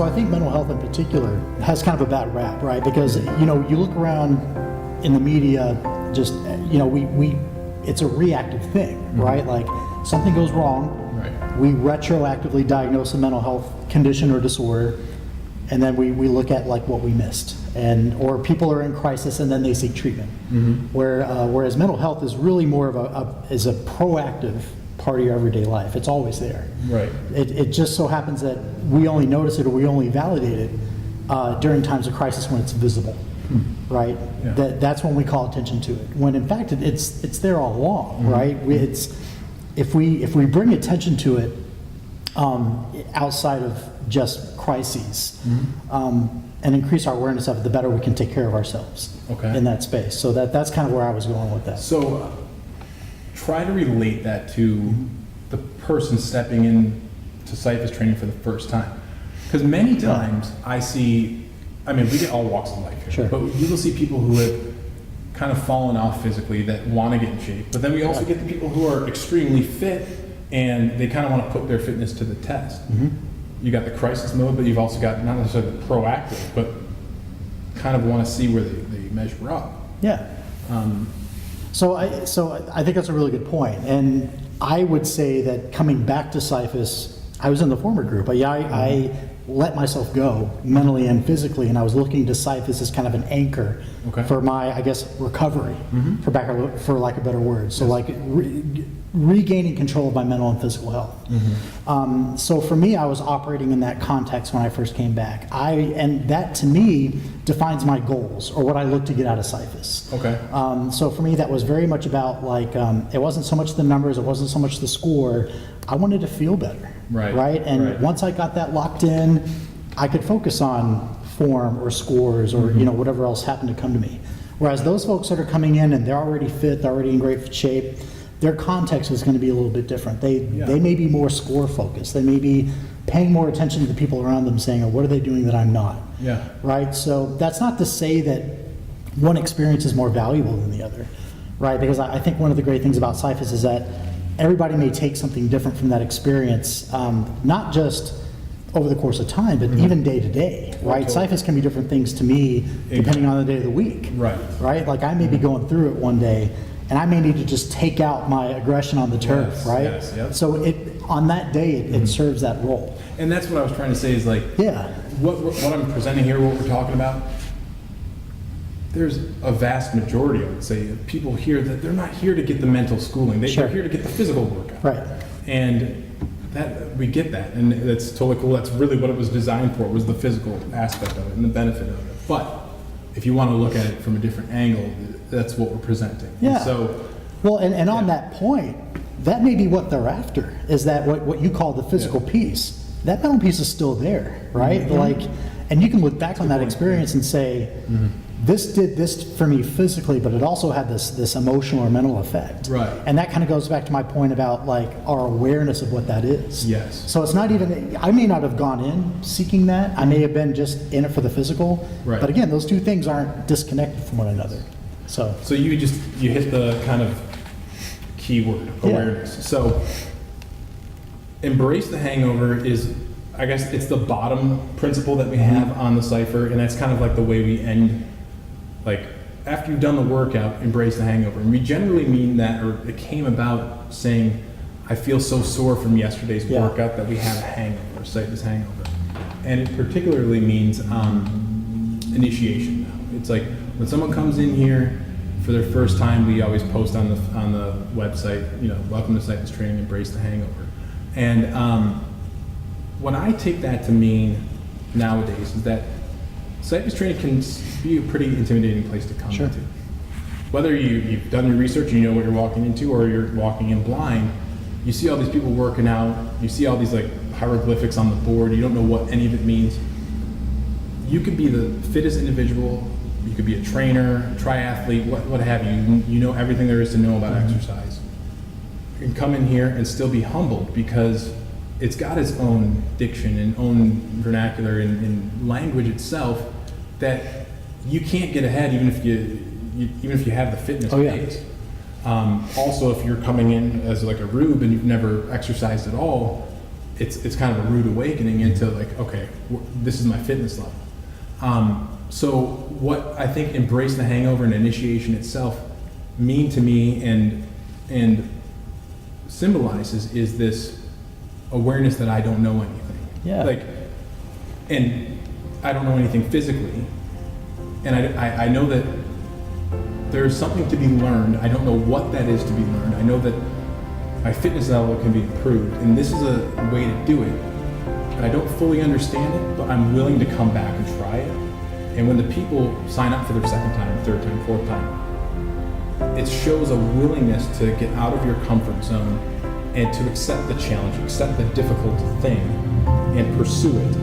So I think mental health in particular has kind of a bad rap, right? Because, you know, you look around in the media, just, you know, it's a reactive thing, right? Like something goes wrong, we retroactively diagnose a mental health condition or disorder, and then we look at like what we missed, or people are in crisis and then they seek treatment. Whereas mental health is really more of a proactive part of your everyday life. It's always there. Right. It just so happens that we only notice it or we only validate it during times of crisis when it's visible, right? Yeah. That's when we call attention to it. When in fact it's there all along, right? If we bring attention to it outside of just crises and increase our awareness of it, the better we can take care of ourselves in that space. So that's kind of where I was going with that. So try to relate that to the person stepping in to Sypher's training for the first time. Because many times we get all walks of life here, but you will see people who have kind of fallen off physically that want to get in shape. But then we also get the people who are extremely fit and they kind of want to put their fitness to the test. You got the crisis mode, but you've also got not necessarily the proactive, but kind of want to see where they measure up. Yeah. So I think that's a really good point. And I would say that coming back to Syphus, I was in the former group. I let myself go mentally and physically, and I was looking to Syphus as kind of an anchor for my, I guess, recovery, for lack of better words. So like regaining control of my mental and physical health. So for me, I was operating in that context when I first came back. And that to me defines my goals or what I look to get out of Syphus. So for me, that was very much about like, it wasn't so much the numbers, it wasn't so much the score. I wanted to feel better. Right. And once I got that locked in, I could focus on form or scores or you know whatever else happened to come to me. Whereas those folks that are coming in and they're already fit, they're already in great shape, their context is going to be a little bit different. They may be more score focused. They may be paying more attention to the people around them, saying, "Oh, what are they doing that I'm not?" Right. So that's not to say that one experience is more valuable than the other, right? Because I think one of the great things about Syphus is that everybody may take something different from that experience, not just over the course of time, but even day to day, right? Syphus can be different things to me depending on the day of the week, right? Like I may be going through it one day, and I may need to just take out my aggression on the turf, right? So on that day, it serves that role. And that's what I was trying to say is like, what I'm presenting here, what we're talking about, there's a vast majority, I would say, of people here that they're not here to get the mental schooling. They're here to get the physical workout. And that we get that, and that's totally cool. That's really what it was designed for, was the physical aspect of it and the benefit of it. But if you want to look at it from a different angle, that's what we're presenting. And so, well, and on that point, that may be what they're after, is that what you call the physical piece. That mental piece is still there, right? Like, and you can look back on that experience and say, this did this for me physically, but it also had this emotional or mental effect. And that kind of goes back to my point about like our awareness of what that is. So it's not even, I may not have gone in seeking that. I may have been just in it for the physical. But again, those two things aren't disconnected from one another. So you hit the kind of key word, awareness. So embrace the hangover is, I guess it's the bottom principle that we have on the Sypher, and that's kind of like the way we end. Like, after you've done the workout, embrace the hangover. And we generally mean that, or it came about saying, I feel so sore from yesterday's workout that we have a hangover, Syphus hangover. And it particularly means initiation now. It's like, when someone comes in here for their first time, we always post on the website, you know, welcome to Syphus training, embrace the hangover. And what I take that to mean nowadays is that Syphus training can be a pretty intimidating place to come into. Whether you've done your research and you know what you're walking into, or you're walking in blind, you see all these people working out, you see all these like hieroglyphics on the board, you don't know what any of it means. You could be the fittest individual, you could be a trainer, triathlete, what have you. You know everything there is to know about exercise. You can come in here and still be humbled because it's got its own diction and own vernacular and language itself that you can't get ahead even if you have the fitness base. Also, if you're coming in as like a rube and you've never exercised at all, it's kind of a rude awakening into like, okay, this is my fitness level. So what I think Embrace the Hangover and initiation itself mean to me and symbolizes is this awareness that I don't know anything. Yeah. Like, and I don't know anything physically, and I know that there's something to be learned. I don't know what that is to be learned. I know that my fitness level can be improved, and this is a way to do it. And I don't fully understand it, but I'm willing to come back and try it. And when the people sign up for their second time, third time, fourth time, it shows a willingness to get out of your comfort zone and to accept the challenge, accept the difficult thing, and pursue it.